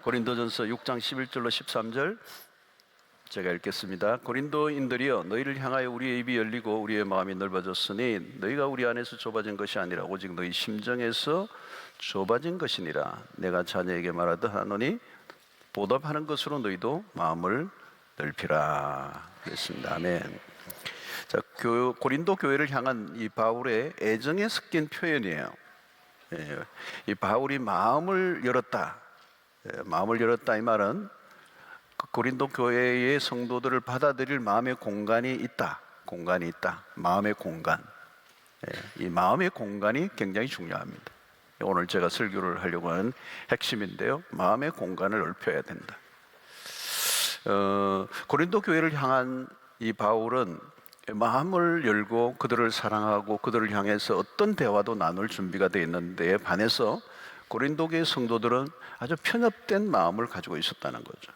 고린도전서 6장 11절로 13절 제가 읽겠습니다. 고린도인들이여, 너희를 향하여 우리의 입이 열리고 우리의 마음이 넓어졌으니 너희가 우리 안에서 좁아진 것이 아니라 오직 너희 심정에서 좁아진 것이니라. 내가 자녀에게 말하듯 하노니 보답하는 것으로 너희도 마음을 넓히라. 그랬습니다. 아멘. 자, 고린도 교회를 향한 이 바울의 애정에 섞인 표현이에요. 이 바울이 마음을 열었다. 마음을 열었다 이 말은 고린도 교회의 성도들을 받아들일 마음의 공간이 있다. 공간이 있다. 마음의 공간. 이 마음의 공간이 굉장히 중요합니다. 오늘 제가 설교를 하려고 하는 핵심인데요. 마음의 공간을 넓혀야 된다. 고린도 교회를 향한 이 바울은 마음을 열고 그들을 사랑하고 그들을 향해서 어떤 대화도 나눌 준비가 되어 있는데 반해서 고린도 교회 성도들은 아주 편협된 마음을 가지고 있었다는 거죠.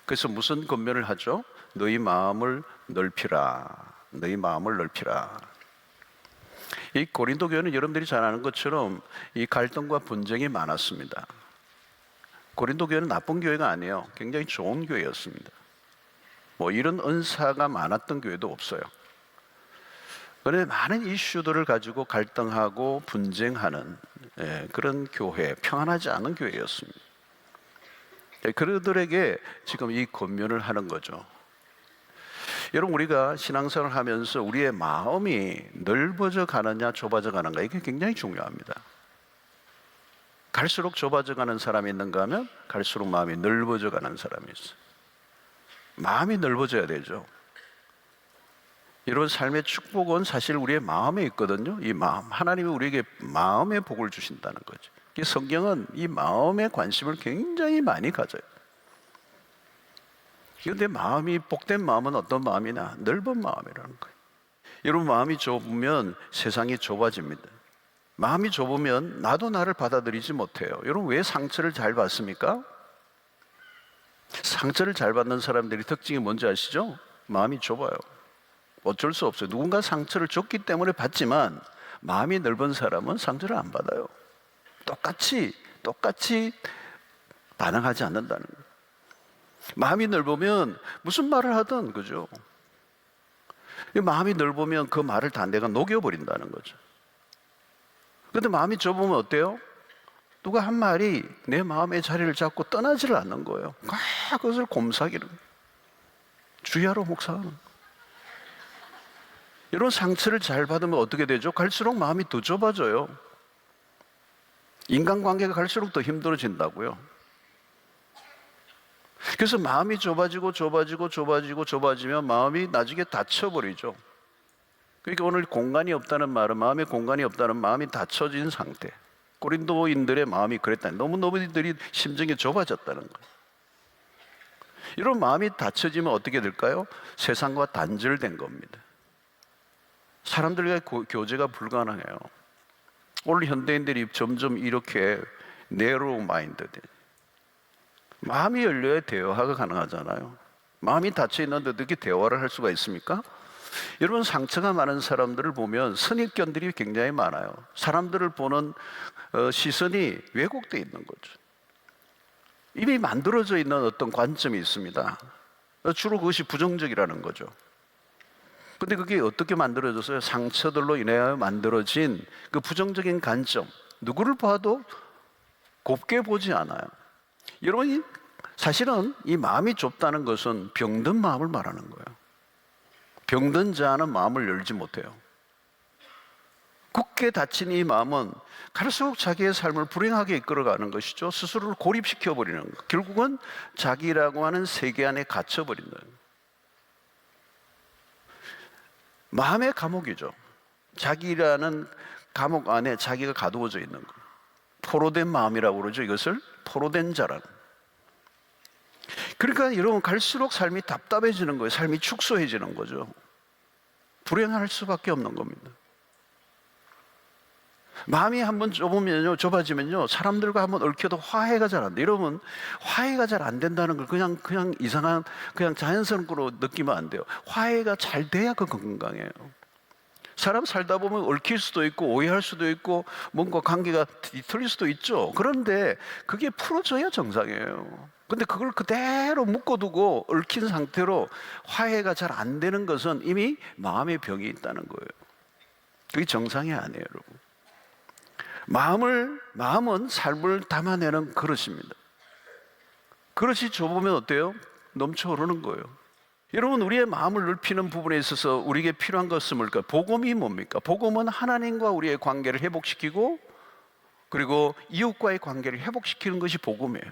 그래서 무슨 권면을 하죠? 너희 마음을 넓히라. 너희 마음을 넓히라. 이 고린도 교회는 여러분들이 잘 아는 것처럼 이 갈등과 분쟁이 많았습니다. 고린도 교회는 나쁜 교회가 아니에요. 굉장히 좋은 교회였습니다. 이런 은사가 많았던 교회도 없어요. 그런데 많은 이슈들을 가지고 갈등하고 분쟁하는 그런 교회, 평안하지 않은 교회였습니다. 그들에게 지금 이 권면을 하는 거죠. 여러분, 우리가 신앙생활을 하면서 우리의 마음이 넓어져 가느냐 좁아져 가는가, 이게 굉장히 중요합니다. 갈수록 좁아져 가는 사람이 있는가 하면 갈수록 마음이 넓어져 가는 사람이 있어요. 마음이 넓어져야 되죠. 여러분, 삶의 축복은 사실 우리의 마음에 있거든요. 이 마음, 하나님이 우리에게 마음의 복을 주신다는 거죠. 성경은 이 마음에 관심을 굉장히 많이 가져요. 그런데 마음이 복된 마음은 어떤 마음이냐? 넓은 마음이라는 거예요. 여러분, 마음이 좁으면 세상이 좁아집니다. 마음이 좁으면 나도 나를 받아들이지 못해요. 여러분, 왜 상처를 잘 받습니까? 상처를 잘 받는 사람들이 특징이 뭔지 아시죠? 마음이 좁아요. 어쩔 수 없어요. 누군가 상처를 줬기 때문에 받지만 마음이 넓은 사람은 상처를 안 받아요. 똑같이 반응하지 않는다는 거예요. 마음이 넓으면 무슨 말을 하든, 그죠? 마음이 넓으면 그 말을 다 내가 녹여버린다는 거죠. 그런데 마음이 좁으면 어때요? 누가 한 말이 내 마음의 자리를 잡고 떠나지를 않는 거예요. 그것을 곰삭이는, 주야로 묵상하는 거예요. 이런 상처를 잘 받으면 어떻게 되죠? 갈수록 마음이 더 좁아져요. 인간관계가 갈수록 더 힘들어진다고요. 그래서 마음이 좁아지면 마음이 나중에 닫혀버리죠. 그러니까 오늘 공간이 없다는 말은, 마음의 공간이 없다는, 마음이 닫혀진 상태. 고린도인들의 마음이 그랬다는, 너무너무들이 심정이 좁아졌다는 거예요. 이런 마음이 닫혀지면 어떻게 될까요? 세상과 단절된 겁니다. 사람들과 교제가 불가능해요. 오늘 현대인들이 점점 이렇게 narrow minded, 마음이 열려야 대화가 가능하잖아요. 마음이 닫혀 있는데 어떻게 대화를 할 수가 있습니까? 여러분, 상처가 많은 사람들을 보면 선입견들이 굉장히 많아요. 사람들을 보는 시선이 왜곡되어 있는 거죠. 이미 만들어져 있는 어떤 관점이 있습니다. 주로 그것이 부정적이라는 거죠. 근데 그게 어떻게 만들어졌어요? 상처들로 인하여 만들어진 그 부정적인 관점, 누구를 봐도 곱게 보지 않아요. 여러분, 사실은 이 마음이 좁다는 것은 병든 마음을 말하는 거예요. 병든 자는 마음을 열지 못해요. 굳게 닫힌 이 마음은 갈수록 자기의 삶을 불행하게 이끌어가는 것이죠. 스스로를 고립시켜버리는 것. 결국은 자기라고 하는 세계 안에 갇혀버린다. 마음의 감옥이죠. 자기라는 감옥 안에 자기가 가두어져 있는 것. 포로된 마음이라고 그러죠. 이것을 포로된 자라는. 그러니까 여러분, 갈수록 삶이 답답해지는 거예요. 삶이 축소해지는 거죠. 불행할 수밖에 없는 겁니다. 마음이 한번 좁아지면요, 사람들과 한번 얽혀도 화해가 잘 안 돼요. 여러분, 화해가 잘 안 된다는 걸 그냥 이상한, 그냥 자연스럽게 느끼면 안 돼요. 화해가 잘 돼야 그 건강해요. 사람 살다 보면 얽힐 수도 있고 오해할 수도 있고 뭔가 관계가 뒤틀릴 수도 있죠. 그런데 그게 풀어져야 정상이에요. 근데 그걸 그대로 묶어두고 얽힌 상태로 화해가 잘 안 되는 것은 이미 마음의 병이 있다는 거예요. 그게 정상이 아니에요, 여러분. 마음은 삶을 담아내는 그릇입니다. 그릇이 좁으면 어때요? 넘쳐 흐르는 거예요. 여러분, 우리의 마음을 넓히는 부분에 있어서 우리에게 필요한 것은 뭘까요? 복음이 뭡니까? 복음은 하나님과 우리의 관계를 회복시키고 그리고 이웃과의 관계를 회복시키는 것이 복음이에요.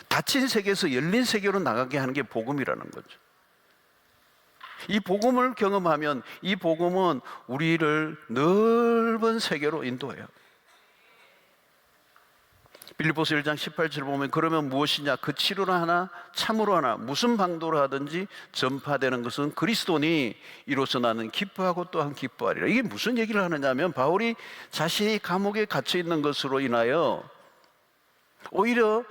닫힌 세계에서 열린 세계로 나가게 하는 게 복음이라는 거죠. 이 복음을 경험하면 이 복음은 우리를 넓은 세계로 인도해요. 빌립보서 1장 18절 보면 그러면 무엇이냐? 그 치료로 하나 참으로 하나 무슨 방도로 하든지 전파되는 것은 그리스도니 이로써 나는 기뻐하고 또한 기뻐하리라. 이게 무슨 얘기를 하느냐면 바울이 자신이 감옥에 갇혀 있는 것으로 인하여 오히려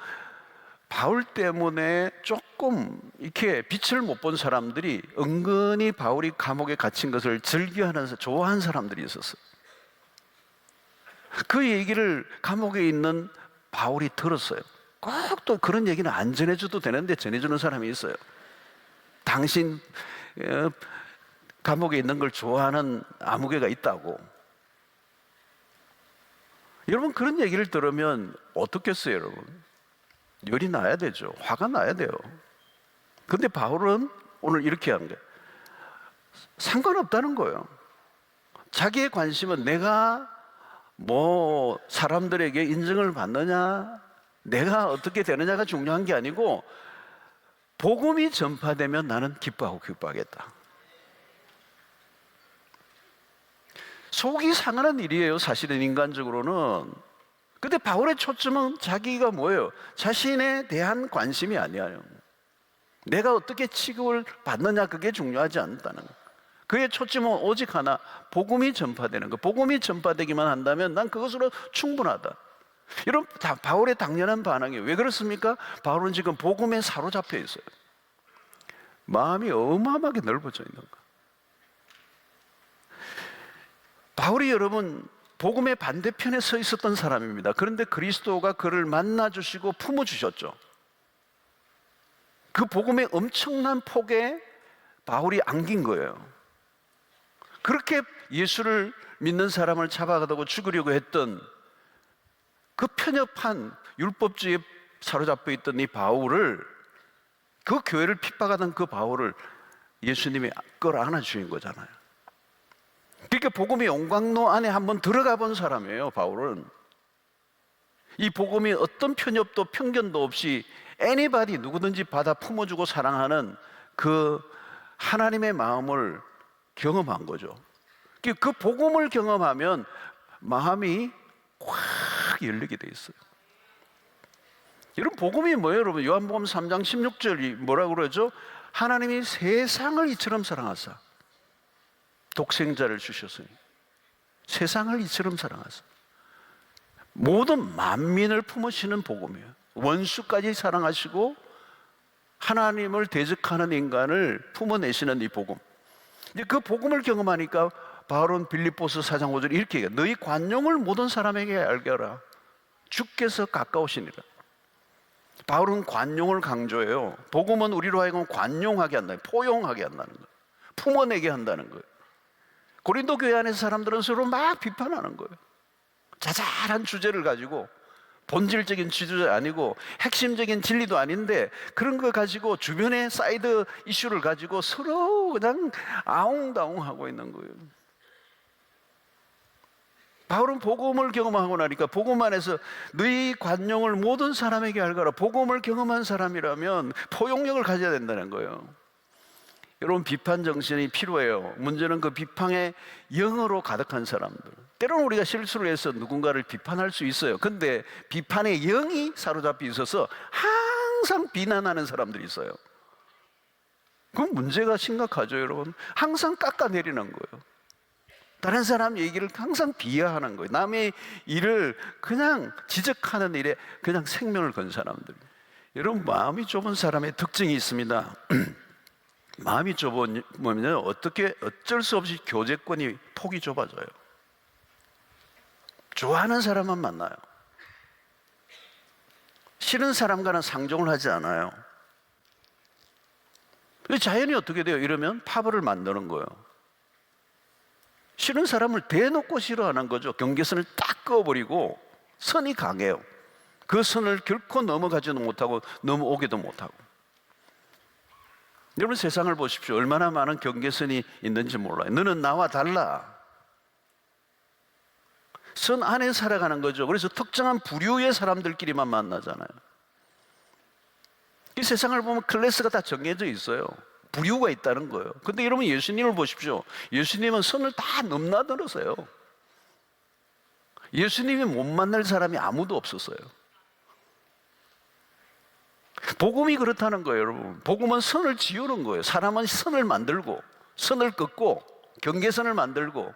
바울 때문에 조금 이렇게 빛을 못 본 사람들이 은근히 바울이 감옥에 갇힌 것을 즐겨하면서 좋아하는 사람들이 있었어요. 그 얘기를 감옥에 있는 바울이 들었어요. 꼭 또 그런 얘기는 안 전해줘도 되는데 전해주는 사람이 있어요. 당신 감옥에 있는 걸 좋아하는 아무개가 있다고. 여러분, 그런 얘기를 들으면 어떻겠어요, 여러분? 열이 나야 되죠. 화가 나야 돼요. 근데 바울은 오늘 이렇게 한 거예요. 상관없다는 거예요. 자기의 관심은 내가 뭐 사람들에게 인정을 받느냐, 내가 어떻게 되느냐가 중요한 게 아니고 복음이 전파되면 나는 기뻐하고 기뻐하겠다. 속이 상하는 일이에요, 사실은 인간적으로는. 근데 바울의 초점은 자기가 뭐예요? 자신에 대한 관심이 아니에요. 내가 어떻게 취급을 받느냐, 그게 중요하지 않다는 거예요. 그의 초점은 오직 하나, 복음이 전파되는 거. 복음이 전파되기만 한다면 난 그것으로 충분하다. 여러분, 바울의 당연한 반응이에요. 왜 그렇습니까? 바울은 지금 복음에 사로잡혀 있어요. 마음이 어마어마하게 넓어져 있는 거예요. 바울이 여러분 복음의 반대편에 서 있었던 사람입니다. 그런데 그리스도가 그를 만나주시고 품어주셨죠. 그 복음의 엄청난 폭에 바울이 안긴 거예요. 그렇게 예수를 믿는 사람을 잡아가다가 죽으려고 했던 그 편협한 율법주의에 사로잡혀 있던 이 바울을, 그 교회를 핍박하던 그 바울을 예수님이 끌어안아주신 거잖아요. 그러니까 복음의 용광로 안에 한번 들어가 본 사람이에요, 바울은. 이 복음이 어떤 편협도 편견도 없이 anybody, 누구든지 받아 품어주고 사랑하는 그 하나님의 마음을 경험한 거죠. 그 복음을 경험하면 마음이 확 열리게 돼 있어요. 여러분, 복음이 뭐예요? 여러분, 요한복음 3장 16절이 뭐라고 그러죠? 하나님이 세상을 이처럼 사랑하사 독생자를 주셨으니, 세상을 이처럼 사랑하사 모든 만민을 품으시는 복음이에요. 원수까지 사랑하시고 하나님을 대적하는 인간을 품어내시는 이 복음. 그 복음을 경험하니까 바울은 빌립보서 4장 5절 이렇게 얘기해요. 너희 관용을 모든 사람에게 알게 하라. 주께서 가까우시니라. 바울은 관용을 강조해요. 복음은 우리로 하여금 관용하게 한다, 포용하게 한다는 거예요. 품어내게 한다는 거예요. 고린도 교회 안에서 사람들은 서로 막 비판하는 거예요. 자잘한 주제를 가지고, 본질적인 주제 아니고 핵심적인 진리도 아닌데 그런 거 가지고 주변의 사이드 이슈를 가지고 서로 그냥 아웅다웅하고 있는 거예요. 바울은 복음을 경험하고 나니까 복음 안에서 너희 관용을 모든 사람에게 알거라. 복음을 경험한 사람이라면 포용력을 가져야 된다는 거예요. 여러분, 비판 정신이 필요해요. 문제는 그 비판의 영으로 가득한 사람들. 때로는 우리가 실수를 해서 누군가를 비판할 수 있어요. 근데 비판의 영이 사로잡혀 있어서 항상 비난하는 사람들이 있어요. 그건 문제가 심각하죠, 여러분. 항상 깎아내리는 거예요. 다른 사람 얘기를 항상 비하하는 거예요. 남의 일을 그냥 지적하는 일에 그냥 생명을 건 사람들. 여러분, 마음이 좁은 사람의 특징이 있습니다. 마음이 좁으면 어쩔 수 없이 교제권이 폭이 좁아져요. 좋아하는 사람만 만나요. 싫은 사람과는 상종을 하지 않아요. 자연이 어떻게 돼요? 이러면 파벌을 만드는 거예요. 싫은 사람을 대놓고 싫어하는 거죠. 경계선을 딱 그어버리고 선이 강해요. 그 선을 결코 넘어가지도 못하고 넘어오기도 못하고. 여러분 세상을 보십시오. 얼마나 많은 경계선이 있는지 몰라요. 너는 나와 달라. 선 안에 살아가는 거죠. 그래서 특정한 부류의 사람들끼리만 만나잖아요. 이 세상을 보면 클래스가 다 정해져 있어요. 부류가 있다는 거예요. 근데 여러분 예수님을 보십시오. 예수님은 선을 다 넘나들었어요. 예수님이 못 만날 사람이 아무도 없었어요. 복음이 그렇다는 거예요, 여러분. 복음은 선을 지우는 거예요. 사람은 선을 만들고, 선을 긋고, 경계선을 만들고,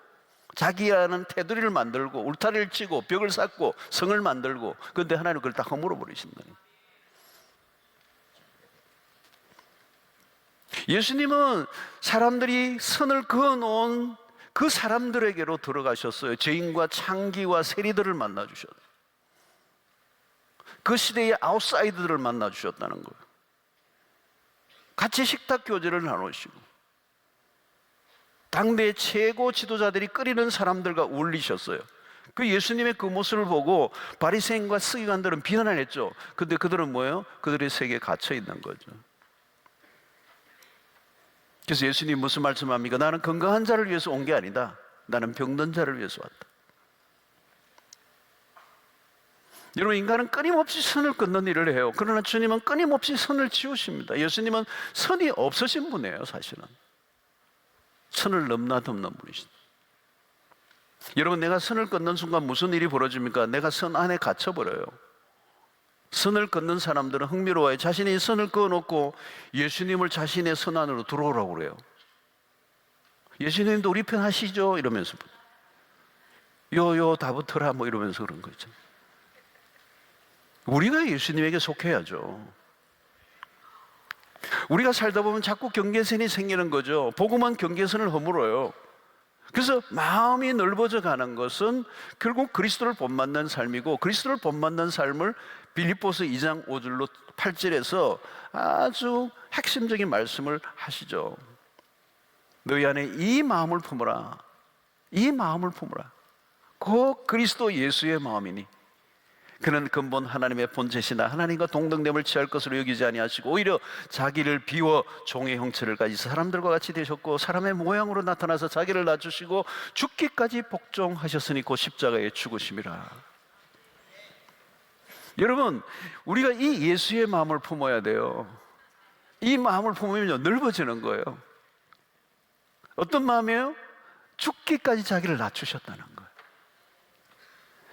자기 아는 테두리를 만들고, 울타리를 치고, 벽을 쌓고, 성을 만들고, 그런데 하나님은 그걸 다 허물어 버리신다. 예수님은 사람들이 선을 그어놓은 그 사람들에게로 들어가셨어요. 죄인과 창기와 세리들을 만나주셨어요. 그 시대의 아웃사이더들을 만나주셨다는 거예요. 같이 식탁 교제를 나누시고 당대의 최고 지도자들이 끓이는 사람들과 어울리셨어요. 그 예수님의 그 모습을 보고 바리새인과 서기관들은 비난을 했죠. 근데 그들은 뭐예요? 그들의 세계에 갇혀 있는 거죠. 그래서 예수님이 무슨 말씀합니까? 나는 건강한 자를 위해서 온 게 아니다. 나는 병든 자를 위해서 왔다. 여러분 인간은 끊임없이 선을 끊는 일을 해요. 그러나 주님은 끊임없이 선을 지우십니다. 예수님은 선이 없으신 분이에요. 사실은 선을 넘나듬는 분이십니다. 여러분 내가 선을 끊는 순간 무슨 일이 벌어집니까? 내가 선 안에 갇혀버려요. 선을 끊는 사람들은 흥미로워요. 자신이 선을 그어놓고 예수님을 자신의 선 안으로 들어오라고 그래요. 예수님도 우리 편 하시죠? 이러면서 요요 다 붙어라 뭐 이러면서 그런 거죠. 우리가 예수님에게 속해야죠. 우리가 살다 보면 자꾸 경계선이 생기는 거죠. 복음은 경계선을 허물어요. 그래서 마음이 넓어져 가는 것은 결국 그리스도를 본받는 삶이고, 그리스도를 본받는 삶을 빌립보서 2장 5절로 8절에서 아주 핵심적인 말씀을 하시죠. 너희 안에 이 마음을 품으라. 이 마음을 품으라. 그 그리스도 예수의 마음이니 그는 근본 하나님의 본체시나 하나님과 동등됨을 취할 것으로 여기지 아니하시고 오히려 자기를 비워 종의 형체를 가지사 사람들과 같이 되셨고 사람의 모양으로 나타나서 자기를 낮추시고 죽기까지 복종하셨으니 곧 십자가에 죽으심이라. 여러분 우리가 이 예수의 마음을 품어야 돼요. 이 마음을 품으면 넓어지는 거예요. 어떤 마음이에요? 죽기까지 자기를 낮추셨다는 거예요.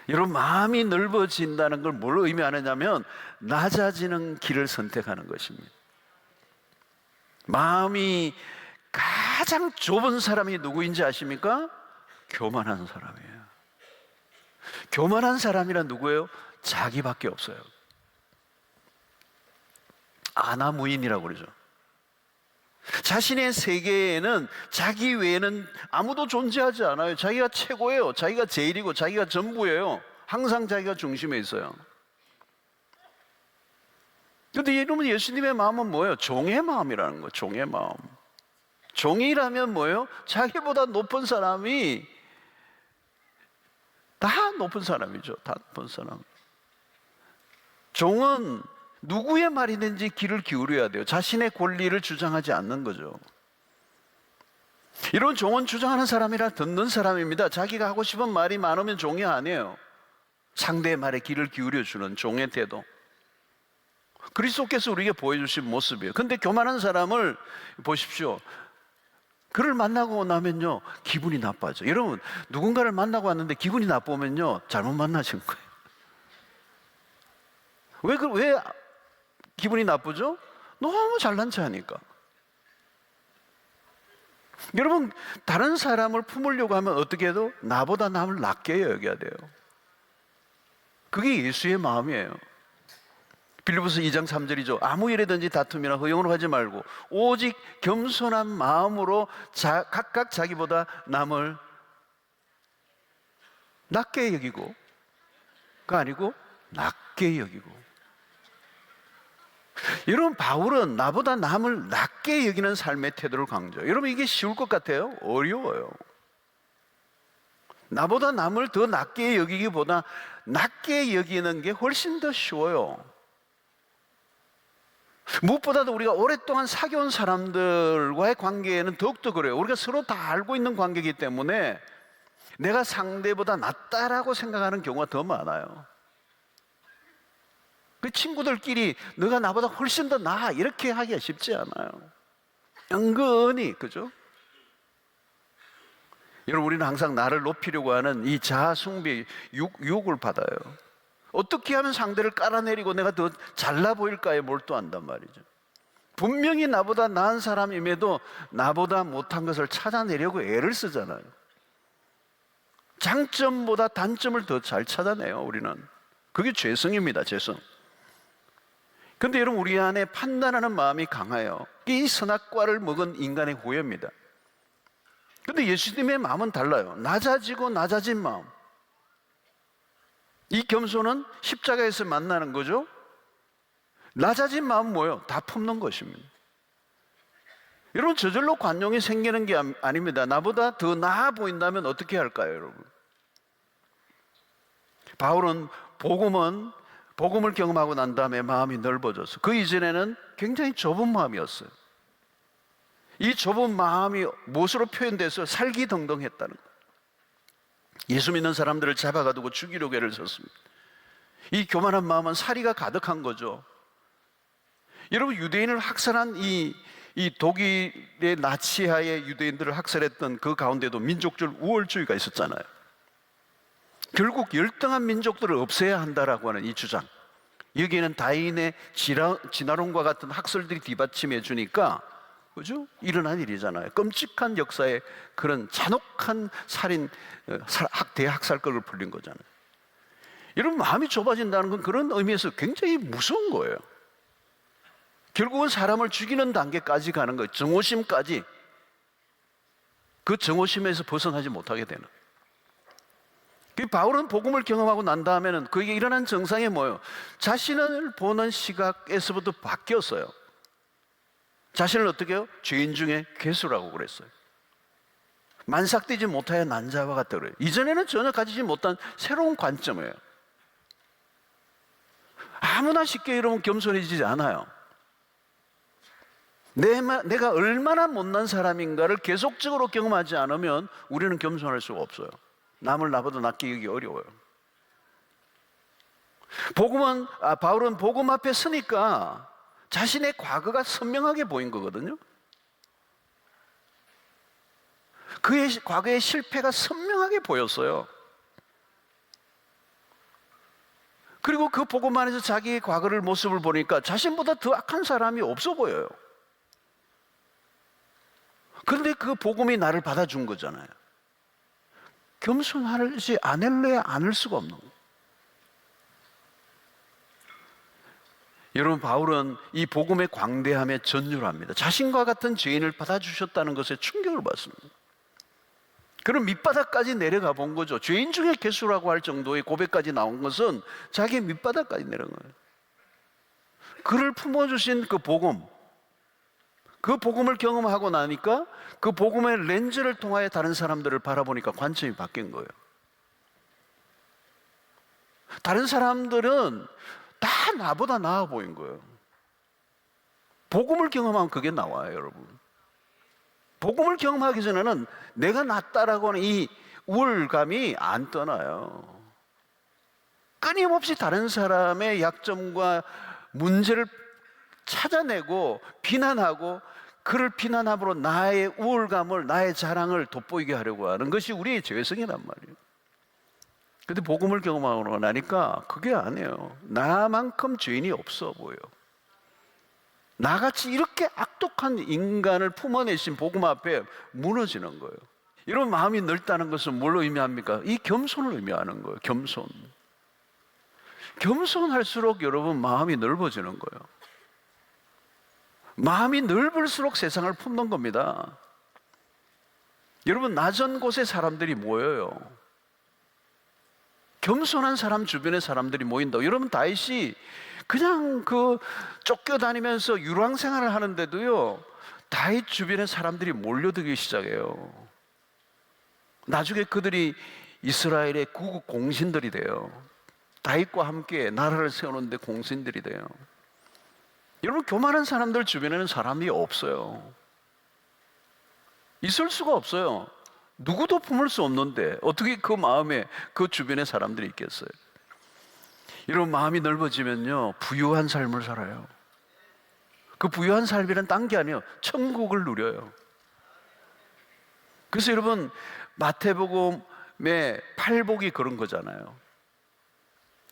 여러분 마음이 넓어진다는 걸 뭘 의미하느냐면 낮아지는 길을 선택하는 것입니다. 마음이 가장 좁은 사람이 누구인지 아십니까? 교만한 사람이에요. 교만한 사람이란 누구예요? 자기밖에 없어요. 아나무인이라고 그러죠. 자신의 세계에는 자기 외에는 아무도 존재하지 않아요. 자기가 최고예요. 자기가 제일이고 자기가 전부예요. 항상 자기가 중심에 있어요. 그런데 여러분 예수님의 마음은 뭐예요? 종의 마음이라는 거예요. 종의 마음. 종이라면 뭐예요? 자기보다 높은 사람이 다 높은 사람이죠. 다 높은 사람. 종은 누구의 말이든지 귀를 기울여야 돼요. 자신의 권리를 주장하지 않는 거죠. 이런 종은 주장하는 사람이라 듣는 사람입니다. 자기가 하고 싶은 말이 많으면 종이 아니에요. 상대의 말에 귀를 기울여주는 종의 태도. 그리스도께서 우리에게 보여주신 모습이에요. 근데 교만한 사람을 보십시오. 그를 만나고 나면요 기분이 나빠져. 여러분 누군가를 만나고 왔는데 기분이 나쁘면요 잘못 만나신 거예요. 왜 기분이 나쁘죠? 너무 잘난 체하니까. 여러분 다른 사람을 품으려고 하면 어떻게 해도 나보다 남을 낮게 여겨야 돼요. 그게 예수의 마음이에요. 빌립보서 2장 3절이죠. 아무 일에든지 다툼이나 허용을 하지 말고 오직 겸손한 마음으로 각각 자기보다 남을 낮게 여기고, 그 아니고 낮게 여기고. 여러분, 바울은 나보다 남을 낮게 여기는 삶의 태도를 강조해요. 여러분, 이게 쉬울 것 같아요? 어려워요. 나보다 남을 더 낮게 여기기보다 낮게 여기는 게 훨씬 더 쉬워요. 무엇보다도 우리가 오랫동안 사귀어온 사람들과의 관계에는 더욱더 그래요. 우리가 서로 다 알고 있는 관계이기 때문에 내가 상대보다 낫다라고 생각하는 경우가 더 많아요. 그 친구들끼리 너가 나보다 훨씬 더 나아 이렇게 하기가 쉽지 않아요. 은근히, 그죠? 여러분, 우리는 항상 나를 높이려고 하는 이 자아 숭배 유혹을 받아요. 어떻게 하면 상대를 깔아내리고 내가 더 잘나 보일까에 몰두한단 말이죠. 분명히 나보다 나은 사람임에도 나보다 못한 것을 찾아내려고 애를 쓰잖아요. 장점보다 단점을 더 잘 찾아내요, 우리는. 그게 죄성입니다, 죄성. 근데 여러분, 우리 안에 판단하는 마음이 강해요. 이 선악과를 먹은 인간의 고유입니다. 근데 예수님의 마음은 달라요. 낮아지고 낮아진 마음. 이 겸손은 십자가에서 만나는 거죠. 낮아진 마음은 뭐예요? 다 품는 것입니다. 여러분, 저절로 관용이 생기는 게 아닙니다. 나보다 더 나아 보인다면 어떻게 할까요, 여러분? 바울은 복음을 경험하고 난 다음에 마음이 넓어졌어요. 그 이전에는 굉장히 좁은 마음이었어요. 이 좁은 마음이 무엇으로 표현돼서 살기등등했다는 거예요. 예수 믿는 사람들을 잡아가두고 죽이려고 애를 썼습니다. 이 교만한 마음은 사리가 가득한 거죠. 여러분, 유대인을 학살한 이 독일의 나치하에 유대인들을 학살했던 그 가운데도 민족적 우월주의가 있었잖아요. 결국 열등한 민족들을 없애야 한다라고 하는 이 주장, 여기에는 다인의 진화론과 같은 학설들이 뒷받침해 주니까, 그죠? 일어난 일이잖아요. 끔찍한 역사의 그런 잔혹한 살인, 대학살극을 풀린 거잖아요. 여러분, 마음이 좁아진다는 건 그런 의미에서 굉장히 무서운 거예요. 결국은 사람을 죽이는 단계까지 가는 거예요. 정오심까지. 그 정오심에서 벗어나지 못하게 되는. 바울은 복음을 경험하고 난 다음에는 그에게 일어난 증상이 뭐예요? 자신을 보는 시각에서부터 바뀌었어요. 자신을 어떻게 해요? 죄인 중에 괴수라고 그랬어요. 만삭되지 못하여 난자와 같다 그래요. 이전에는 전혀 가지지 못한 새로운 관점이에요. 아무나 쉽게 여러분 겸손해지지 않아요. 내가 얼마나 못난 사람인가를 계속적으로 경험하지 않으면 우리는 겸손할 수가 없어요. 남을 나보다 낫게 여기기 어려워요. 바울은 복음 앞에 서니까 자신의 과거가 선명하게 보인 거거든요. 그의 과거의 실패가 선명하게 보였어요. 그리고 그 복음 안에서 자기의 과거를 모습을 보니까 자신보다 더 악한 사람이 없어 보여요. 그런데 그 복음이 나를 받아준 거잖아요. 겸손하지 않을래야 않을 수가 없는 거예요. 여러분, 바울은 이 복음의 광대함에 전율을 합니다. 자신과 같은 죄인을 받아주셨다는 것에 충격을 받습니다. 그럼 밑바닥까지 내려가 본 거죠. 죄인 중에 괴수라고 할 정도의 고백까지 나온 것은 자기의 밑바닥까지 내려간 거예요. 그를 품어주신 그 복음, 그 복음을 경험하고 나니까 그 복음의 렌즈를 통하여 다른 사람들을 바라보니까 관점이 바뀐 거예요. 다른 사람들은 다 나보다 나아 보인 거예요. 복음을 경험하면 그게 나와요, 여러분. 복음을 경험하기 전에는 내가 낫다라고 하는 이 우월감이 안 떠나요. 끊임없이 다른 사람의 약점과 문제를 찾아내고 비난하고 그를 비난함으로 나의 우월감을, 나의 자랑을 돋보이게 하려고 하는 것이 우리의 죄성이란 말이에요. 근데 복음을 경험하고 나니까 그게 아니에요. 나만큼 죄인이 없어 보여. 나같이 이렇게 악독한 인간을 품어내신 복음 앞에 무너지는 거예요. 이런 마음이 넓다는 것은 뭘 의미합니까? 이 겸손을 의미하는 거예요. 겸손. 겸손할수록 여러분 마음이 넓어지는 거예요. 마음이 넓을수록 세상을 품는 겁니다. 여러분, 낮은 곳에 사람들이 모여요. 겸손한 사람 주변에 사람들이 모인다. 여러분, 다윗이 그냥 쫓겨다니면서 유랑 생활을 하는데도요, 다윗 주변에 사람들이 몰려들기 시작해요. 나중에 그들이 이스라엘의 구국 공신들이 돼요. 다윗과 함께 나라를 세우는데 공신들이 돼요. 여러분, 교만한 사람들 주변에는 사람이 없어요. 있을 수가 없어요. 누구도 품을 수 없는데 어떻게 그 마음에 그 주변에 사람들이 있겠어요? 여러분, 마음이 넓어지면요, 부유한 삶을 살아요. 그 부유한 삶이란 딴 게 아니에요. 천국을 누려요. 그래서 여러분, 마태복음의 팔복이 그런 거잖아요.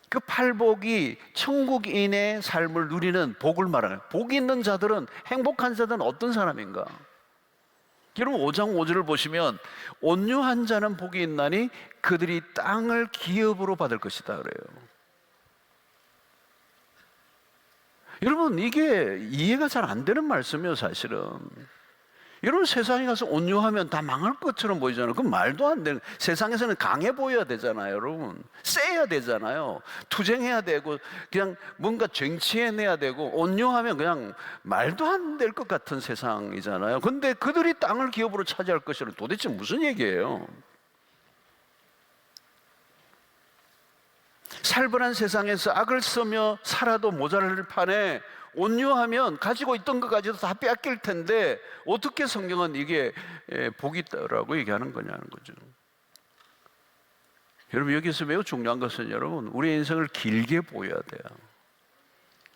그 팔복이 천국인의 삶을 누리는 복을 말하는, 복이 있는 자들은, 행복한 자들은 어떤 사람인가? 여러분, 5장 5절을 보시면 온유한 자는 복이 있나니 그들이 땅을 기업으로 받을 것이다 그래요. 여러분, 이게 이해가 잘 안 되는 말씀이에요, 사실은. 여러분, 세상에 가서 온유하면 다 망할 것처럼 보이잖아요. 그건 말도 안 되는, 세상에서는 강해 보여야 되잖아요, 여러분. 세야 되잖아요. 투쟁해야 되고, 그냥 뭔가 쟁취해내야 되고, 온유하면 그냥 말도 안 될 것 같은 세상이잖아요. 근데 그들이 땅을 기업으로 차지할 것이라는, 도대체 무슨 얘기예요? 살벌한 세상에서 악을 쓰며 살아도 모자랄 판에 온유하면 가지고 있던 것까지도 다 빼앗길 텐데 어떻게 성경은 이게 복이 있다라고 얘기하는 거냐는 거죠. 여러분, 여기서 매우 중요한 것은, 여러분, 우리 인생을 길게 보여야 돼요.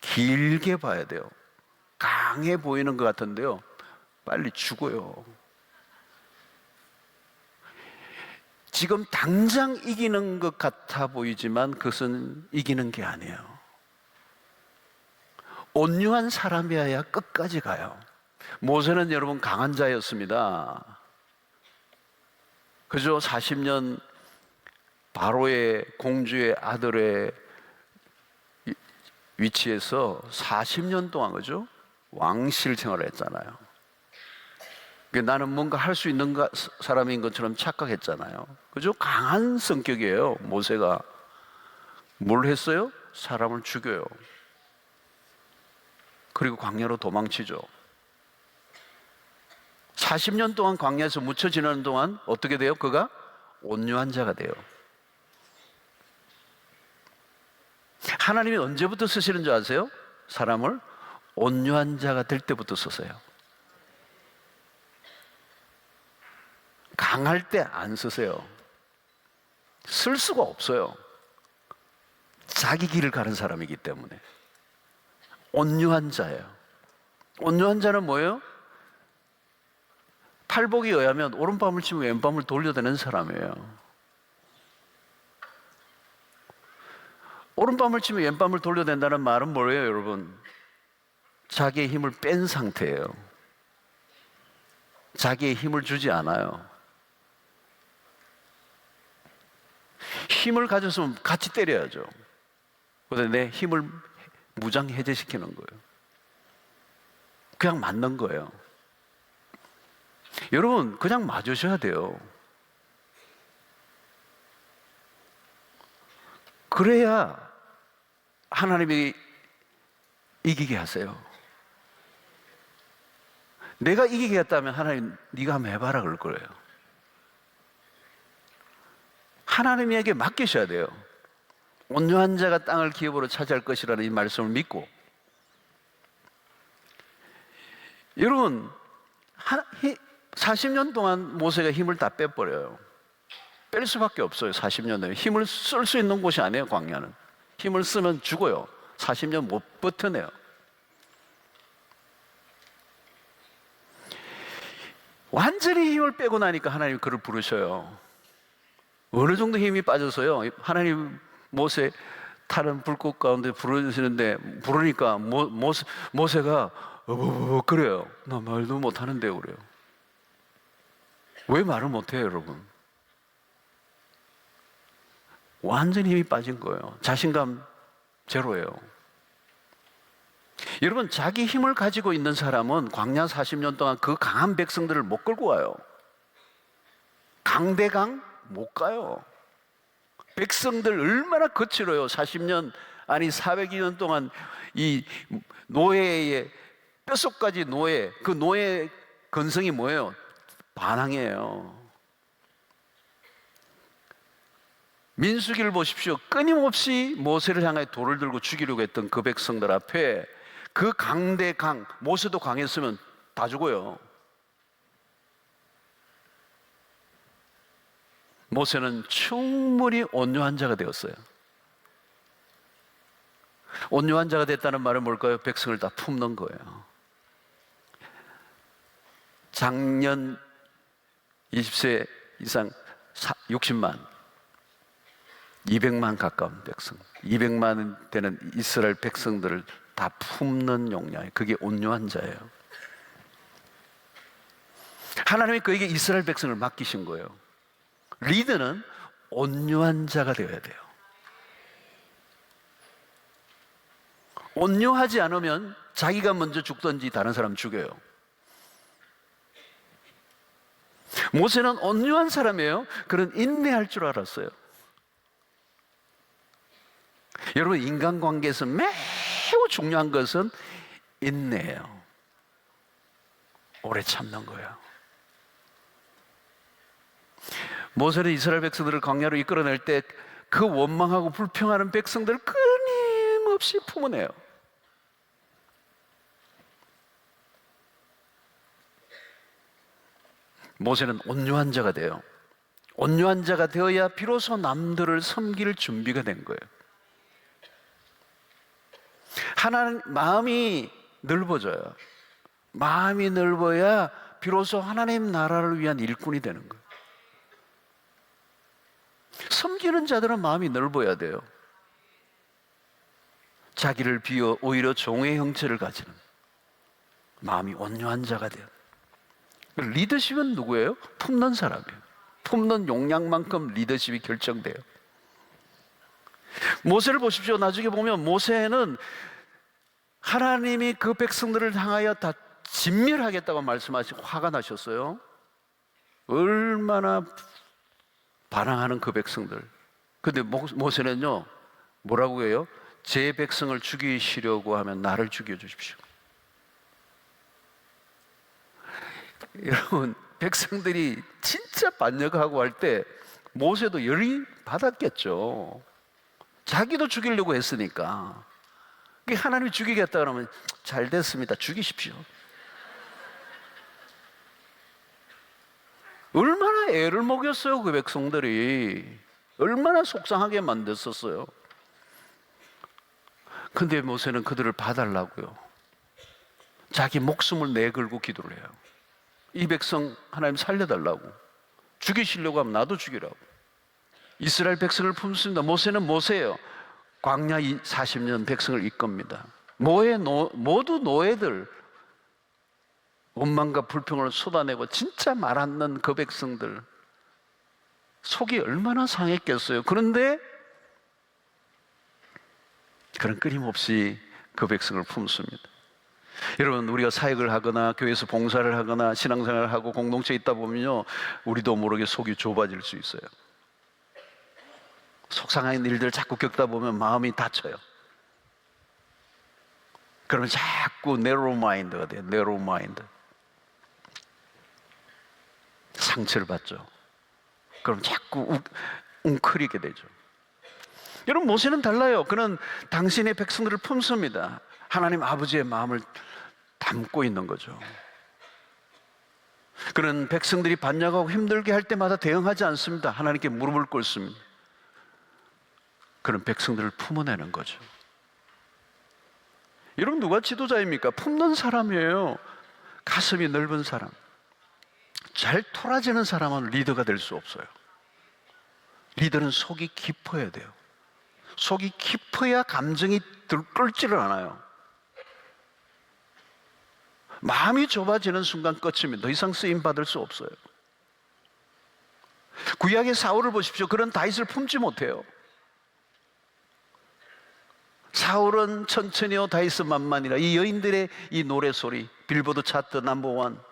길게 봐야 돼요. 강해 보이는 것 같은데요, 빨리 죽어요. 지금 당장 이기는 것 같아 보이지만 그것은 이기는 게 아니에요. 온유한 사람이어야 끝까지 가요. 모세는 여러분 강한 자였습니다. 그죠? 40년 바로의 공주의 아들의 위치에서 40년 동안, 그죠? 왕실 생활을 했잖아요. 나는 뭔가 할 수 있는 사람인 것처럼 착각했잖아요. 그죠? 강한 성격이에요, 모세가. 뭘 했어요? 사람을 죽여요. 그리고 광야로 도망치죠. 40년 동안 광야에서 묻혀 지내는 동안 어떻게 돼요? 그가 온유한 자가 돼요. 하나님이 언제부터 쓰시는 줄 아세요? 사람을 온유한 자가 될 때부터 쓰세요. 강할 때 안 쓰세요. 쓸 수가 없어요. 자기 길을 가는 사람이기 때문에. 온유한 자예요. 온유한 자는 뭐예요? 팔복에 의하면 오른밤을 치면 왼밤을 돌려대는 사람이에요. 오른밤을 치면 왼밤을 돌려댄다는 말은 뭐예요, 여러분? 자기의 힘을 뺀 상태예요. 자기의 힘을 주지 않아요. 힘을 가졌으면 같이 때려야죠. 그런데 내 힘을 무장 해제시키는 거예요. 그냥 맞는 거예요. 여러분, 그냥 맞으셔야 돼요. 그래야 하나님이 이기게 하세요. 내가 이기게 했다면 하나님, 네가 한번 해봐라 그럴 거예요. 하나님에게 맡기셔야 돼요. 온유한 자가 땅을 기업으로 차지할 것이라는 이 말씀을 믿고. 여러분, 40년 동안 모세가 힘을 다 빼버려요. 뺄 수밖에 없어요. 40년 내에 힘을 쓸 수 있는 곳이 아니에요, 광야는. 힘을 쓰면 죽어요. 40년 못 버텨내요. 완전히 힘을 빼고 나니까 하나님이 그를 부르셔요. 어느 정도 힘이 빠져서요, 하나님 모세 타는 불꽃 가운데 부르시는데, 부르니까 모세가 그래요. 나 말도 못하는데요, 그래요. 왜 말을 못해요, 여러분? 완전히 힘이 빠진 거예요. 자신감 제로예요. 여러분, 자기 힘을 가지고 있는 사람은 광야 40년 동안 그 강한 백성들을 못 끌고 와요. 강대강 못 가요. 백성들 얼마나 거칠어요. 40년 아니 400년 동안 이 노예의 뼛속까지 노예, 그 노예 근성이 뭐예요? 반항이에요. 민수기를 보십시오. 끊임없이 모세를 향해 돌을 들고 죽이려고 했던 그 백성들 앞에 그 강대강, 모세도 강했으면 다 죽어요. 모세는 충분히 온유한 자가 되었어요. 온유한 자가 됐다는 말은 뭘까요? 백성을 다 품는 거예요. 작년 20세 이상 60만, 200만 가까운 백성, 200만 되는 이스라엘 백성들을 다 품는 용량, 그게 온유한 자예요. 하나님이 그에게 이스라엘 백성을 맡기신 거예요. 리더는 온유한 자가 되어야 돼요. 온유하지 않으면 자기가 먼저 죽든지 다른 사람 죽여요. 모세는 온유한 사람이에요. 그는 인내할 줄 알았어요. 여러분, 인간관계에서 매우 중요한 것은 인내예요. 오래 참는 거예요. 모세는 이스라엘 백성들을 광야로 이끌어낼 때 그 원망하고 불평하는 백성들을 끊임없이 품어내요. 모세는 온유한 자가 돼요. 온유한 자가 되어야 비로소 남들을 섬길 준비가 된 거예요. 하나님 마음이 넓어져요. 마음이 넓어야 비로소 하나님 나라를 위한 일꾼이 되는 거예요. 섬기는 자들은 마음이 넓어야 돼요. 자기를 비워 오히려 종의 형체를 가지는 마음이 온유한 자가 돼요. 리더십은 누구예요? 품는 사람이에요. 품는 용량만큼 리더십이 결정돼요. 모세를 보십시오. 나중에 보면 모세는 하나님이 그 백성들을 향하여 다 진멸하겠다고 말씀하시고 화가 나셨어요. 얼마나 반항하는 그 백성들. 근데 모세는요, 뭐라고 해요? 제 백성을 죽이시려고 하면 나를 죽여주십시오. 여러분, 백성들이 진짜 반역하고 할 때 모세도 열이 받았겠죠. 자기도 죽이려고 했으니까. 하나님이 죽이겠다 그러면 잘 됐습니다. 죽이십시오. 얼마나 애를 먹였어요, 그 백성들이. 얼마나 속상하게 만들었어요. 근데 모세는 그들을 봐달라고요. 자기 목숨을 내걸고 기도를 해요. 이 백성 하나님 살려달라고. 죽이시려고 하면 나도 죽이라고. 이스라엘 백성을 품습니다. 모세는 모세예요. 광야 40년 백성을 이끕니다. 모두 노예들, 원망과 불평을 쏟아내고 진짜 말 안 듣는 그 백성들, 속이 얼마나 상했겠어요. 그런데 그런 끊임없이 그 백성을 품습니다. 여러분, 우리가 사역을 하거나 교회에서 봉사를 하거나 신앙생활을 하고 공동체에 있다 보면요, 우리도 모르게 속이 좁아질 수 있어요. 속상한 일들 자꾸 겪다 보면 마음이 다쳐요. 그러면 자꾸 narrow mind가 돼요. narrow mind. 상처를 받죠. 그럼 자꾸 웅크리게 되죠. 여러분, 모세는 달라요. 그는 당신의 백성들을 품습니다. 하나님 아버지의 마음을 담고 있는 거죠. 그는 백성들이 반역하고 힘들게 할 때마다 대응하지 않습니다. 하나님께 무릎을 꿇습니다. 그런 백성들을 품어내는 거죠. 여러분, 누가 지도자입니까? 품는 사람이에요. 가슴이 넓은 사람. 잘 토라지는 사람은 리더가 될 수 없어요. 리더는 속이 깊어야 돼요. 속이 깊어야 감정이 끓지를 않아요. 마음이 좁아지는 순간 끝입니다. 더 이상 쓰임 받을 수 없어요. 구약의 사울을 보십시오. 그런 다윗을 품지 못해요. 사울은 천천히요 다윗은 만만이라. 이 여인들의 이 노래소리, 빌보드 차트 넘버원.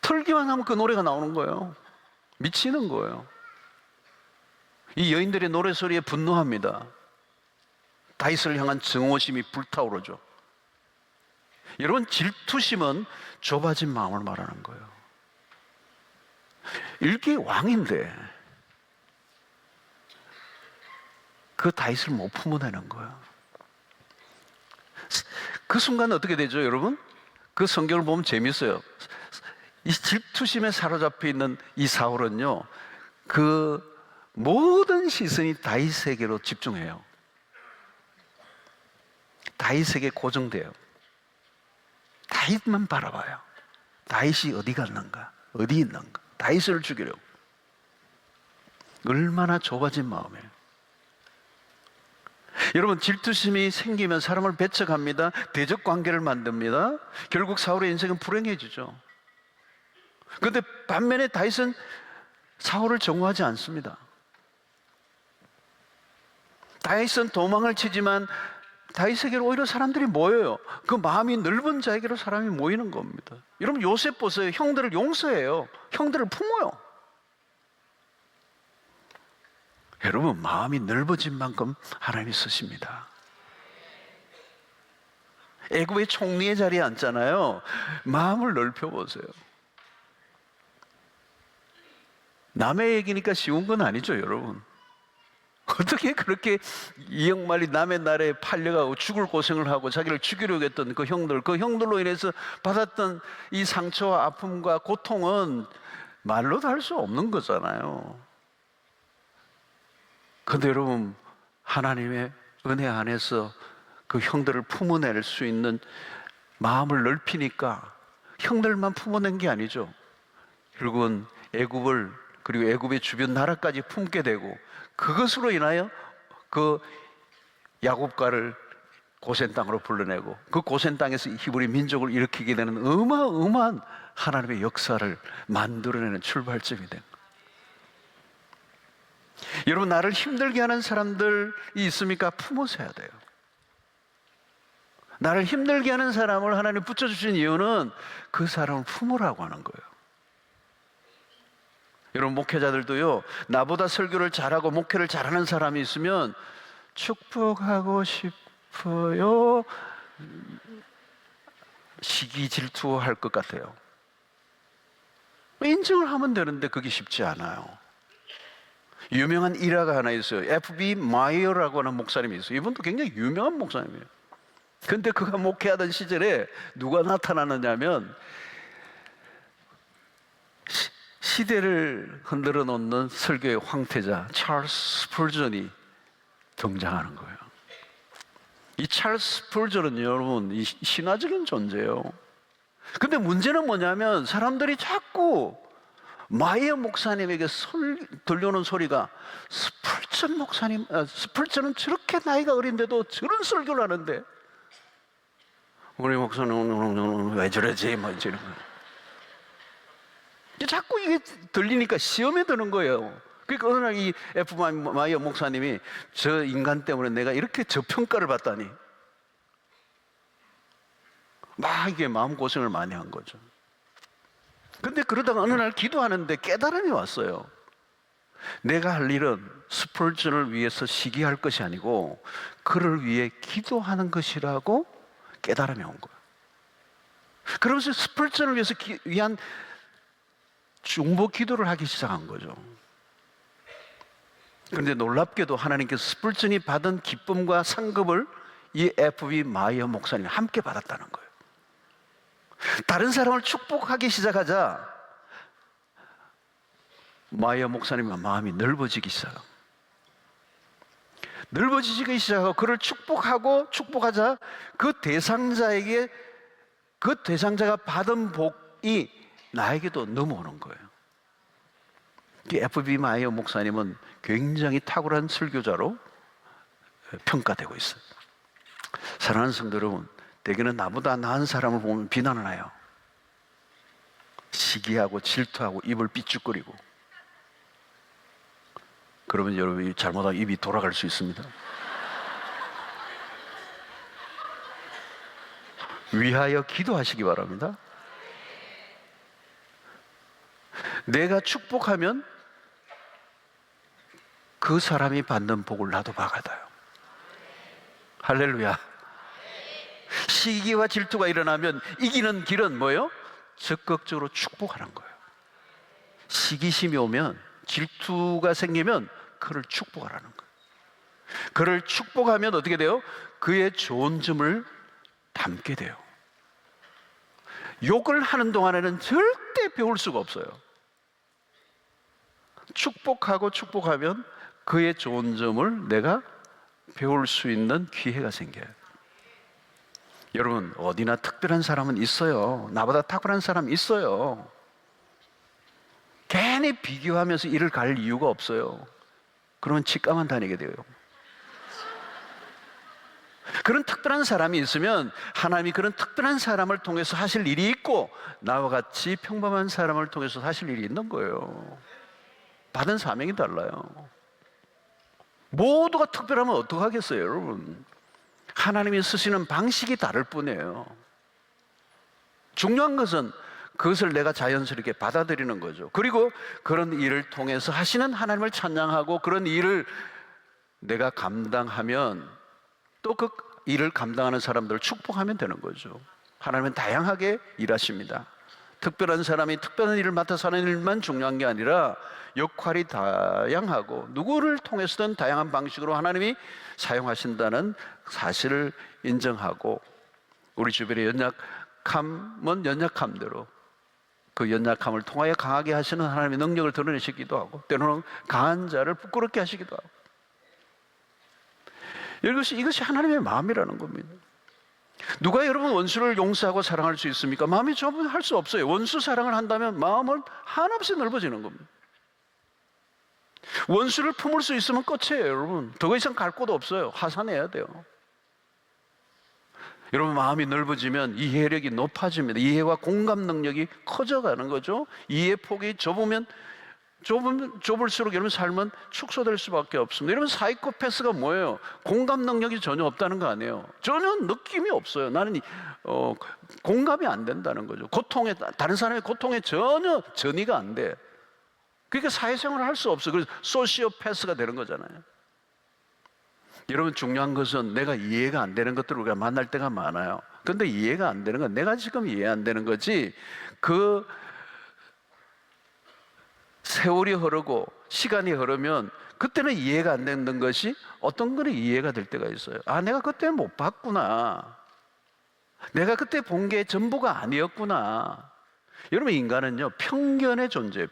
틀기만 하면 그 노래가 나오는 거예요. 미치는 거예요. 이 여인들의 노래소리에 분노합니다. 다윗을 향한 증오심이 불타오르죠. 여러분, 질투심은 좁아진 마음을 말하는 거예요. 일개 왕인데 그 다윗을 못 품어내는 거예요. 그 순간 어떻게 되죠, 여러분? 그 성경을 보면 재밌어요. 이 질투심에 사로잡혀 있는 이 사울은요, 그 모든 시선이 다윗에게로 집중해요. 다윗에게 고정돼요. 다윗만 바라봐요. 다윗이 어디 갔는가, 어디 있는가, 다윗을 죽이려고. 얼마나 좁아진 마음이에요. 여러분, 질투심이 생기면 사람을 배척합니다. 대적 관계를 만듭니다. 결국 사울의 인생은 불행해지죠. 그런데 반면에 다윗은 사울을 정오하지 않습니다. 다윗은 도망을 치지만 다윗에게로 오히려 사람들이 모여요. 그 마음이 넓은 자에게로 사람이 모이는 겁니다. 여러분, 요셉 보세요. 형들을 용서해요. 형들을 품어요. 여러분, 마음이 넓어진 만큼 하나님이 쓰십니다. 애굽의 총리의 자리에 앉잖아요. 마음을 넓혀보세요. 남의 얘기니까 쉬운 건 아니죠, 여러분. 어떻게 그렇게 이영말이 남의 나라에 팔려가고 죽을 고생을 하고 자기를 죽이려고 했던 그 형들로 인해서 받았던 이 상처와 아픔과 고통은 말로도 할 수 없는 거잖아요. 그런데 여러분, 하나님의 은혜 안에서 그 형들을 품어낼 수 있는 마음을 넓히니까 형들만 품어낸 게 아니죠. 결국은 애굽을, 그리고 애굽의 주변 나라까지 품게 되고, 그것으로 인하여 그 야곱가를 고센 땅으로 불러내고, 그 고센 땅에서 히브리 민족을 일으키게 되는 어마어마한 하나님의 역사를 만들어내는 출발점이 된 거예요. 여러분, 나를 힘들게 하는 사람들이 있습니까? 품어서 해야 돼요. 나를 힘들게 하는 사람을 하나님 붙여주신 이유는 그 사람을 품으라고 하는 거예요. 여러분, 목회자들도요, 나보다 설교를 잘하고 목회를 잘하는 사람이 있으면 축복하고 싶어요, 시기 질투할 것 같아요. 인정을 하면 되는데 그게 쉽지 않아요. 유명한 일화가 하나 있어요. F.B. 마이어라고 하는 목사님이 있어요. 이분도 굉장히 유명한 목사님이에요. 근데 그가 목회하던 시절에 누가 나타나느냐면 시대를 흔들어 놓는 설교의 황태자 찰스 스펄전이 등장하는 거예요. 이 찰스 스펄전은 여러분, 이 신화적인 존재예요. 근데 문제는 뭐냐면 사람들이 자꾸 마이어 목사님에게 들려오는 소리가, 스펄전 목사님, 스펄전은 저렇게 나이가 어린데도 저런 설교를 하는데 우리 목사는 왜 저러지? 뭐 이런 거예요. 자꾸 이게 들리니까 시험에 드는 거예요. 그러니까 어느 날 이 F. 마이어 목사님이, 저 인간 때문에 내가 이렇게 저평가를 받다니, 막 이게 마음고생을 많이 한 거죠. 근데 그러다가 어느 날 기도하는데 깨달음이 왔어요. 내가 할 일은 스펄전을 위해서 시기할 것이 아니고 그를 위해 기도하는 것이라고 깨달음이 온 거예요. 그러면서 스펄전을 위해서 위한 중보 기도를 하기 시작한 거죠. 그런데 놀랍게도 하나님께서 스펄전이 받은 기쁨과 상급을 이 F.B. 마이어 목사님이 함께 받았다는 거예요. 다른 사람을 축복하기 시작하자 마이어 목사님의 마음이 넓어지기 시작하고, 넓어지기 시작하고 그를 축복하자 그 대상자에게, 그 대상자가 받은 복이 나에게도 넘어오는 거예요. 이 F.B. 마이어 목사님은 굉장히 탁월한 설교자로 평가되고 있어요. 사랑하는 성도 여러분, 대개는 나보다 나은 사람을 보면 비난을 해요. 시기하고 질투하고 입을 삐죽거리고. 그러면 여러분이 잘못하면 입이 돌아갈 수 있습니다. 위하여 기도하시기 바랍니다. 내가 축복하면 그 사람이 받는 복을 나도 받아요. 할렐루야. 시기와 질투가 일어나면 이기는 길은 뭐예요? 적극적으로 축복하는 거예요. 시기심이 오면, 질투가 생기면 그를 축복하라는 거예요. 그를 축복하면 어떻게 돼요? 그의 좋은 점을 담게 돼요. 욕을 하는 동안에는 절대 배울 수가 없어요. 축복하고 축복하면 그의 좋은 점을 내가 배울 수 있는 기회가 생겨요. 여러분, 어디나 특별한 사람은 있어요. 나보다 탁월한 사람 있어요. 괜히 비교하면서 일을 갈 이유가 없어요. 그러면 직감만 다니게 돼요. 그런 특별한 사람이 있으면 하나님이 그런 특별한 사람을 통해서 하실 일이 있고, 나와 같이 평범한 사람을 통해서 하실 일이 있는 거예요. 받은 사명이 달라요. 모두가 특별하면 어떡하겠어요, 여러분? 하나님이 쓰시는 방식이 다를 뿐이에요. 중요한 것은 그것을 내가 자연스럽게 받아들이는 거죠. 그리고 그런 일을 통해서 하시는 하나님을 찬양하고, 그런 일을 내가 감당하면 또 그 일을 감당하는 사람들을 축복하면 되는 거죠. 하나님은 다양하게 일하십니다. 특별한 사람이 특별한 일을 맡아서 하는 일만 중요한 게 아니라 역할이 다양하고 누구를 통해서든 다양한 방식으로 하나님이 사용하신다는 사실을 인정하고, 우리 주변의 연약함은 연약함대로 그 연약함을 통하여 강하게 하시는 하나님의 능력을 드러내시기도 하고, 때로는 강한 자를 부끄럽게 하시기도 하고, 이것이 하나님의 마음이라는 겁니다. 누가 여러분 원수를 용서하고 사랑할 수 있습니까? 마음이 좁으면 할 수 없어요. 원수 사랑을 한다면 마음을 한없이 넓어지는 겁니다. 원수를 품을 수 있으면 끝이에요, 여러분. 더 이상 갈 곳 없어요. 하산해야 돼요. 여러분, 마음이 넓어지면 이해력이 높아집니다. 이해와 공감 능력이 커져가는 거죠. 이해 폭이 좁을수록 여러분 삶은 축소될 수밖에 없습니다. 여러분, 사이코패스가 뭐예요? 공감 능력이 전혀 없다는 거 아니에요. 전혀 느낌이 없어요. 나는 공감이 안 된다는 거죠. 다른 사람의 고통에 전혀 전이가 안 돼. 그러니까 사회생활을 할 수 없어요. 그래서 소시오패스가 되는 거잖아요. 여러분, 중요한 것은 내가 이해가 안 되는 것들을 우리가 만날 때가 많아요. 그런데 이해가 안 되는 건 내가 지금 이해 안 되는 거지, 그 세월이 흐르고 시간이 흐르면 그때는 이해가 안 되는 것이 어떤 거는 이해가 될 때가 있어요. 아, 내가 그때 못 봤구나. 내가 그때 본 게 전부가 아니었구나. 여러분, 인간은요, 편견의 존재예요.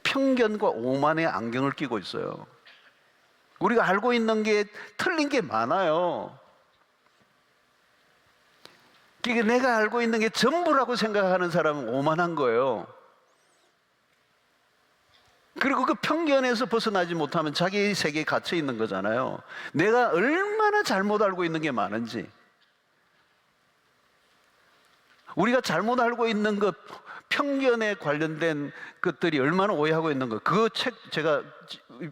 편견과 오만의 안경을 끼고 있어요. 우리가 알고 있는 게 틀린 게 많아요. 그러니까 내가 알고 있는 게 전부라고 생각하는 사람은 오만한 거예요. 그리고 그 편견에서 벗어나지 못하면 자기 세계에 갇혀 있는 거잖아요. 내가 얼마나 잘못 알고 있는 게 많은지, 우리가 잘못 알고 있는 것, 편견에 관련된 것들이 얼마나 오해하고 있는 거. 그 책, 제가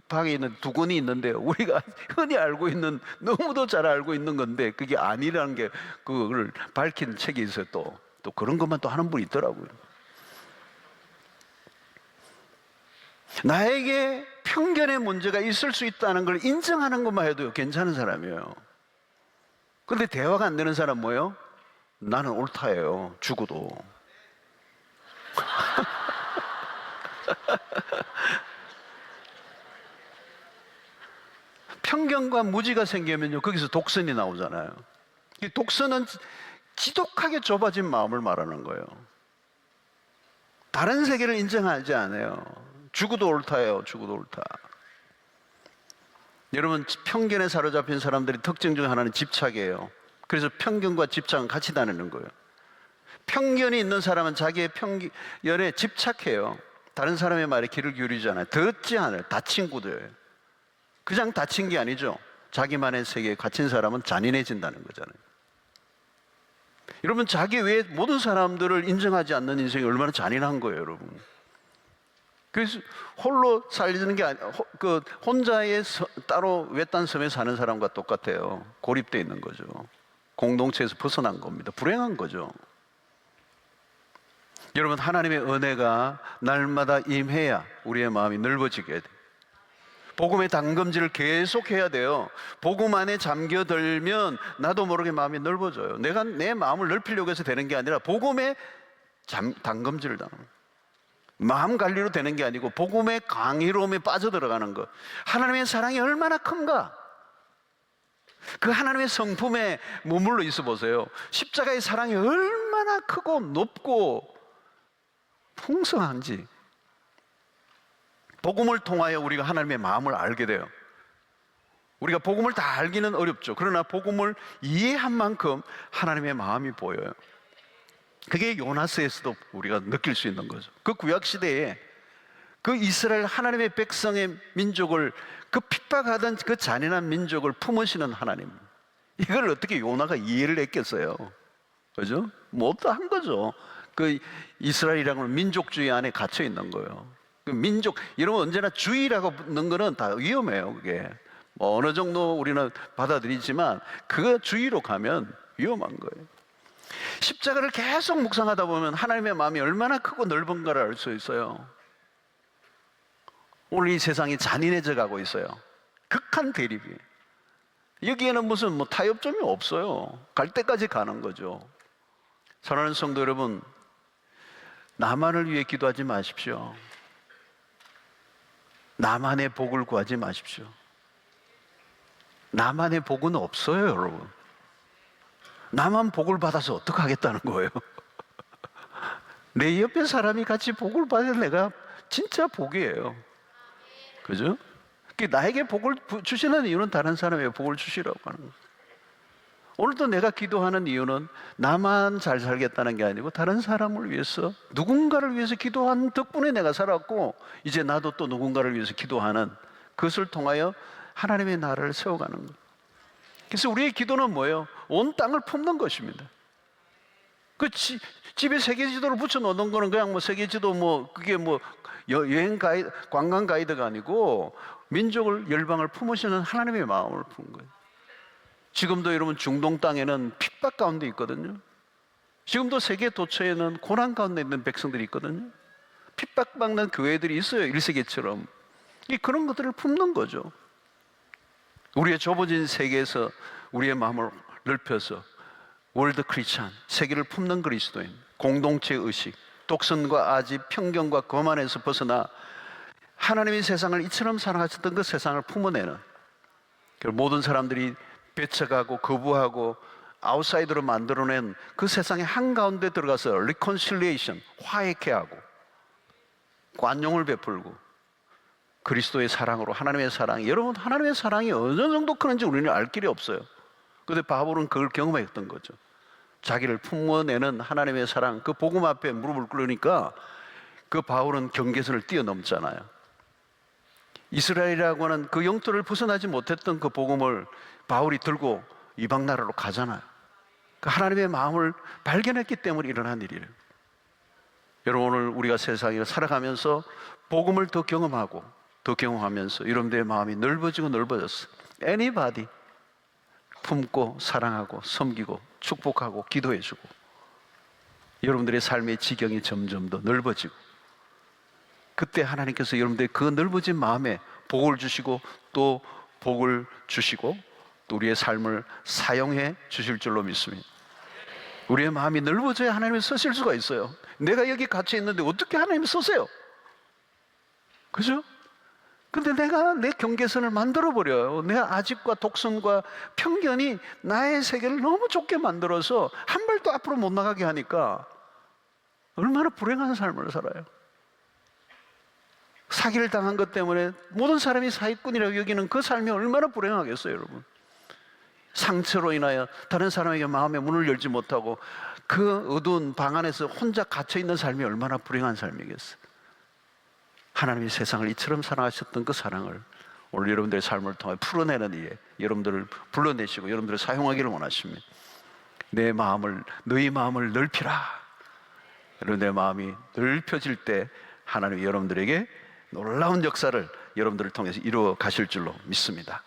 방에 있는 2권이 있는데요, 우리가 흔히 알고 있는, 너무도 잘 알고 있는 건데 그게 아니라는 게, 그걸 밝힌 책이 있어요. 또 그런 것만 또 하는 분이 있더라고요. 나에게 편견의 문제가 있을 수 있다는 걸 인정하는 것만 해도 괜찮은 사람이에요. 그런데 대화가 안 되는 사람 뭐예요? 나는 옳다예요, 죽어도. 편견과 무지가 생기면요, 거기서 독선이 나오잖아요. 이 독선은 지독하게 좁아진 마음을 말하는 거예요. 다른 세계를 인정하지 않아요. 죽어도 옳다예요, 죽어도 옳다. 여러분, 편견에 사로잡힌 사람들의 특징 중 하나는 집착이에요. 그래서 편견과 집착은 같이 다니는 거예요. 편견이 있는 사람은 자기의 편견에 집착해요. 다른 사람의 말에 귀를 기울이지 않아요. 듣지 않아요. 다친 구도예요. 그냥 다친 게 아니죠. 자기만의 세계에 갇힌 사람은 잔인해진다는 거잖아요. 여러분, 자기 외에 모든 사람들을 인정하지 않는 인생이 얼마나 잔인한 거예요, 여러분. 그래서 홀로 살리는 게 그 혼자의 따로 외딴 섬에 사는 사람과 똑같아요. 고립되어 있는 거죠. 공동체에서 벗어난 겁니다. 불행한 거죠. 여러분, 하나님의 은혜가 날마다 임해야 우리의 마음이 넓어지게 돼요. 복음의 담금질을 계속해야 돼요. 복음 안에 잠겨들면 나도 모르게 마음이 넓어져요. 내가 내 마음을 넓히려고 해서 되는 게 아니라 복음의 담금질을 당하는 거예요. 마음 관리로 되는 게 아니고 복음의 강의로움에 빠져들어가는 것. 하나님의 사랑이 얼마나 큰가. 그 하나님의 성품에 머물러 있어 보세요. 십자가의 사랑이 얼마나 크고 높고 풍성한지. 복음을 통하여 우리가 하나님의 마음을 알게 돼요. 우리가 복음을 다 알기는 어렵죠. 그러나 복음을 이해한 만큼 하나님의 마음이 보여요. 그게 요나스에서도 우리가 느낄 수 있는 거죠. 그 구약시대에 그 이스라엘 하나님의 백성의 민족을, 그 핍박하던 그 잔인한 민족을 품으시는 하나님, 이걸 어떻게 요나가 이해를 했겠어요? 그죠? 못한 거죠. 그 이스라엘이라는 건 민족주의 안에 갇혀 있는 거예요. 그 민족, 여러분, 언제나 주의라고 붙는 거는 다 위험해요. 그게 뭐 어느 정도 우리는 받아들이지만 그 주의로 가면 위험한 거예요. 십자가를 계속 묵상하다 보면 하나님의 마음이 얼마나 크고 넓은가를 알 수 있어요. 오늘 이 세상이 잔인해져 가고 있어요. 극한 대립이. 여기에는 무슨 뭐 타협점이 없어요. 갈 때까지 가는 거죠. 사랑하는 성도 여러분, 나만을 위해 기도하지 마십시오. 나만의 복을 구하지 마십시오. 나만의 복은 없어요, 여러분. 나만 복을 받아서 어떡하겠다는 거예요? 내 옆에 사람이 같이 복을 받으면 내가 진짜 복이에요. 그죠? 나에게 복을 주시는 이유는 다른 사람에게 복을 주시라고 하는 거예요. 오늘도 내가 기도하는 이유는 나만 잘 살겠다는 게 아니고 다른 사람을 위해서, 누군가를 위해서 기도한 덕분에 내가 살았고, 이제 나도 또 누군가를 위해서 기도하는, 그것을 통하여 하나님의 나라를 세워가는 거예요. 그래서 우리의 기도는 뭐예요? 온 땅을 품는 것입니다. 그 집에 세계지도를 붙여놓는 거는 그냥 뭐 세계지도 뭐 그게 뭐 여행 가이드, 관광 가이드가 아니고 민족을, 열방을 품으시는 하나님의 마음을 푸는 거예요. 지금도 여러분 중동 땅에는 핍박 가운데 있거든요. 지금도 세계 도처에는 고난 가운데 있는 백성들이 있거든요. 핍박받는 교회들이 있어요. 1세기처럼. 그런 것들을 품는 거죠. 우리의 좁아진 세계에서 우리의 마음을 넓혀서 월드 크리스찬, 세계를 품는 그리스도인, 공동체 의식, 독선과 아집, 편견과 거만에서 벗어나 하나님의 세상을 이처럼 사랑하셨던 그 세상을 품어내는, 모든 사람들이 배척하고 거부하고 아웃사이더로 만들어낸 그 세상의 한가운데 들어가서 리콘실리에이션, 화해케 하고 관용을 베풀고 그리스도의 사랑으로, 하나님의 사랑이, 여러분, 하나님의 사랑이 어느 정도 크는지 우리는 알 길이 없어요. 그런데 바울은 그걸 경험했던 거죠. 자기를 품어내는 하나님의 사랑, 그 복음 앞에 무릎을 꿇으니까 그 바울은 경계선을 뛰어넘잖아요. 이스라엘이라고 하는 그 영토를 벗어나지 못했던 그 복음을 바울이 들고 이방 나라로 가잖아요. 그 하나님의 마음을 발견했기 때문에 일어난 일이에요. 여러분, 오늘 우리가 세상에 살아가면서 복음을 더 경험하고 더 경험하면서 여러분들의 마음이 넓어지고 넓어졌어요. Anybody 품고 사랑하고 섬기고 축복하고 기도해주고 여러분들의 삶의 지경이 점점 더 넓어지고, 그때 하나님께서 여러분들의 그 넓어진 마음에 복을 주시고 또 복을 주시고 또 우리의 삶을 사용해 주실 줄로 믿습니다. 우리의 마음이 넓어져야 하나님이 쓰실 수가 있어요. 내가 여기 갇혀 있는데 어떻게 하나님이 쓰세요? 그죠? 근데 내가 내 경계선을 만들어버려요. 내 아집과 독선과 편견이 나의 세계를 너무 좁게 만들어서 한 발도 앞으로 못 나가게 하니까 얼마나 불행한 삶을 살아요. 사기를 당한 것 때문에 모든 사람이 사기꾼이라고 여기는 그 삶이 얼마나 불행하겠어요, 여러분. 상처로 인하여 다른 사람에게 마음의 문을 열지 못하고 그 어두운 방 안에서 혼자 갇혀있는 삶이 얼마나 불행한 삶이겠어요. 하나님이 세상을 이처럼 사랑하셨던 그 사랑을 오늘 여러분들의 삶을 통해 풀어내는 이에 여러분들을 불러내시고 여러분들을 사용하기를 원하십니다. 내 마음을, 너희 마음을 넓히라. 여러분들의 마음이 넓혀질 때 하나님이 여러분들에게 놀라운 역사를 여러분들을 통해서 이루어 가실 줄로 믿습니다.